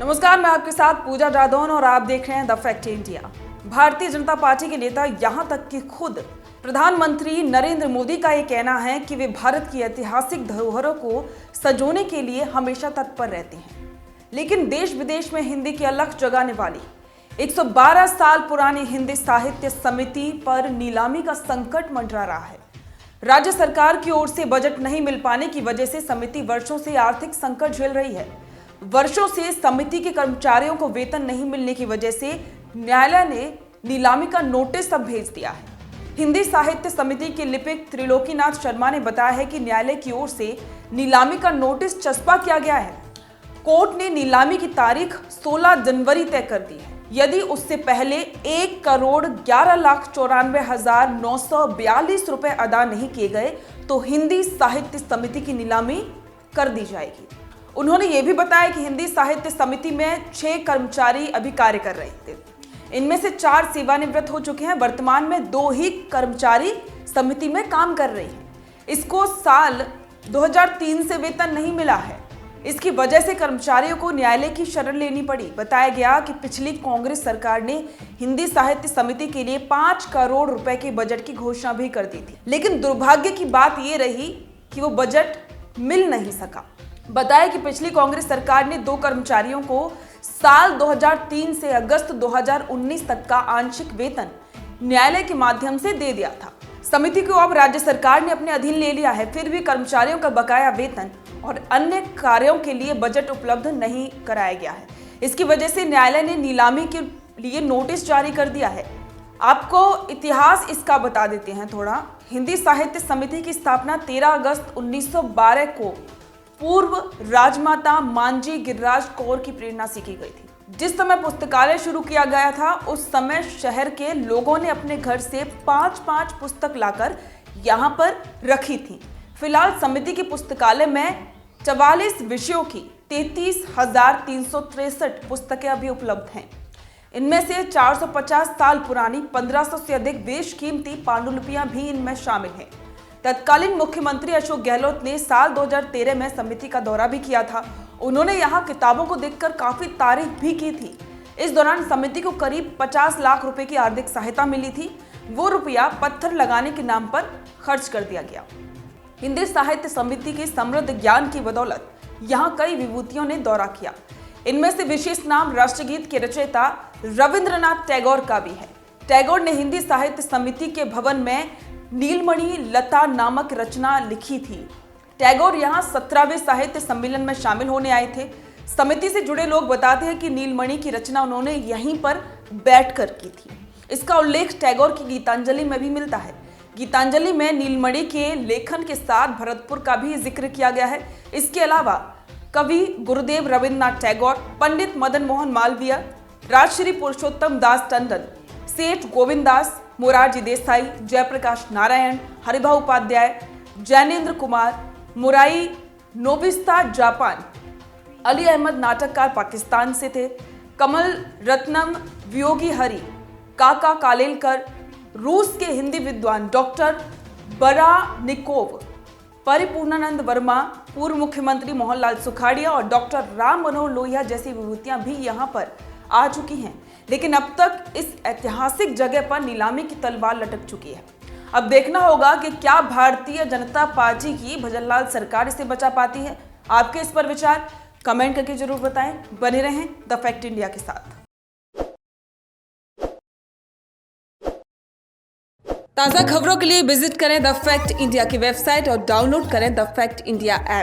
नमस्कार, मैं आपके साथ पूजा जादौन और आप देख रहे हैं the fact India. Bharatiya Janata party के नेता यहां तक कि खुद प्रधानमंत्री नरेंद्र मोदी का ये कहना है कि वे भारत की ऐतिहासिक धरोहरों को सजोने के लिए हमेशा तत्पर रहते हैं, लेकिन देश विदेश में हिंदी की अलख जगाने वाली 112 साल पुरानी हिंदी साहित्य समिति पर नीलामी का संकट मंडरा रहा है। राज्य सरकार की ओर से बजट नहीं मिल पाने की वजह से समिति वर्षों से आर्थिक संकट झेल रही है। वर्षों से समिति के कर्मचारियों को वेतन नहीं मिलने की वजह से न्यायालय ने नीलामी का नोटिस अब भेज दिया है। हिंदी साहित्य समिति के लिपिक त्रिलोकीनाथ शर्मा ने बताया है कि न्यायालय की ओर से नीलामी का नोटिस चस्पा किया गया है। कोर्ट ने नीलामी की तारीख 16 जनवरी तय कर दी है। यदि उससे पहले 1,11,94,942 रुपए अदा नहीं किए गए तो हिंदी साहित्य समिति की नीलामी कर दी जाएगी। उन्होंने ये भी बताया कि हिंदी साहित्य समिति में 6 कर्मचारी अभी कार्य कर रहे थे। इनमें से 4 सेवानिवृत्त हो चुके हैं। वर्तमान में 2 ही कर्मचारी समिति में काम कर रहे हैं। इसको साल 2003 से वेतन नहीं मिला है। इसकी वजह से कर्मचारियों को न्यायालय की शरण लेनी पड़ी। बताया गया कि पिछली कांग्रेस सरकार ने हिंदी साहित्य समिति के लिए 5 करोड़ रुपए के बजट की घोषणा भी कर दी थी, लेकिन दुर्भाग्य की बात यह रही कि वो बजट मिल नहीं सका। बताया कि पिछली कांग्रेस सरकार ने 2 कर्मचारियों को साल 2003 से अगस्त 2019 तक का आंशिक वेतन न्यायालय के माध्यम से दे दिया था। समिति को अब राज्य सरकार ने अपने अधीन ले लिया है, फिर भी कर्मचारियों का बकाया वेतन और अन्य कार्यों के लिए बजट उपलब्ध नहीं कराया गया है। इसकी वजह से न्यायालय ने नीलामी के लिए नोटिस जारी कर दिया है। आपको इतिहास इसका बता देते हैं थोड़ा। हिंदी साहित्य समिति की स्थापना 13 अगस्त 1912 को पूर्व राजमाता मांझी गिरिराज कौर की प्रेरणा से की गई थी। जिस समय पुस्तकालय शुरू किया गया था उस समय शहर के लोगों ने अपने घर से 5-5 पुस्तक लाकर यहाँ पर रखी थी। फिलहाल समिति की पुस्तकालय में 44 विषयों की 33,363 पुस्तकें अभी उपलब्ध हैं। इनमें से 450 साल पुरानी 1500 से अधिक बेशकीमती पांडुलिपियां भी इनमें शामिल हैं। तत्कालीन मुख्यमंत्री अशोक गहलोत ने साल 2013 में समिति का दौरा भी किया था। उन्होंने यहां किताबों को देखकर काफी तारीफ भी की थी। इस दौरान समिति को करीब 50 लाख रुपए की आर्थिक सहायता मिली थी। वो रुपया पत्थर लगाने के नाम पर खर्च कर दिया गया। हिंदी साहित्य समिति के समृद्ध ज्ञान की बदौलत यहाँ कई विभूतियों ने दौरा किया। इनमें से विशेष नाम राष्ट्रगीत के रचयिता रविंद्रनाथ टैगोर का भी है। टैगोर ने हिंदी साहित्य समिति के भवन में नीलमणि लता नामक रचना लिखी थी। टैगोर यहाँ 17वें साहित्य सम्मेलन में शामिल होने आए थे। समिति से जुड़े लोग बताते हैं कि नीलमणि की रचना उन्होंने यहीं पर बैठकर की थी। इसका उल्लेख टैगोर की गीतांजलि में भी मिलता है। गीतांजलि में नीलमणि के लेखन के साथ भरतपुर का भी जिक्र किया गया है। इसके अलावा कवि गुरुदेव रविन्द्रनाथ टैगोर, पंडित मदन मोहन मालवीय, राजश्री पुरुषोत्तम दास टंडन, सेठ गोविंद दास, मोरारजी देसाई, जयप्रकाश नारायण, हरिभाऊ उपाध्याय, जैनेन्द्र कुमार, मुराई नोबिस्ता जापान, अली अहमद नाटककार पाकिस्तान से थे, कमल रत्नम वियोगी हरि, काका कालेलकर, रूस के हिंदी विद्वान डॉक्टर बरानिकोव, परिपूर्णानंद वर्मा, पूर्व मुख्यमंत्री मोहनलाल सुखाड़िया और डॉक्टर राम मनोहर लोहिया जैसी विभूतियां भी यहां पर आ चुकी हैं। लेकिन अब तक इस ऐतिहासिक जगह पर नीलामी की तलवार लटक चुकी है। अब देखना होगा कि क्या भारतीय जनता पार्टी की भजनलाल सरकार इसे बचा पाती है। आपके इस पर विचार कमेंट करके जरूर बताएं। बने रहें द फैक्ट इंडिया के साथ। ताज़ा खबरों के लिए विजिट करें द फैक्ट इंडिया की वेबसाइट और डाउनलोड करें द फैक्ट इंडिया ऐप।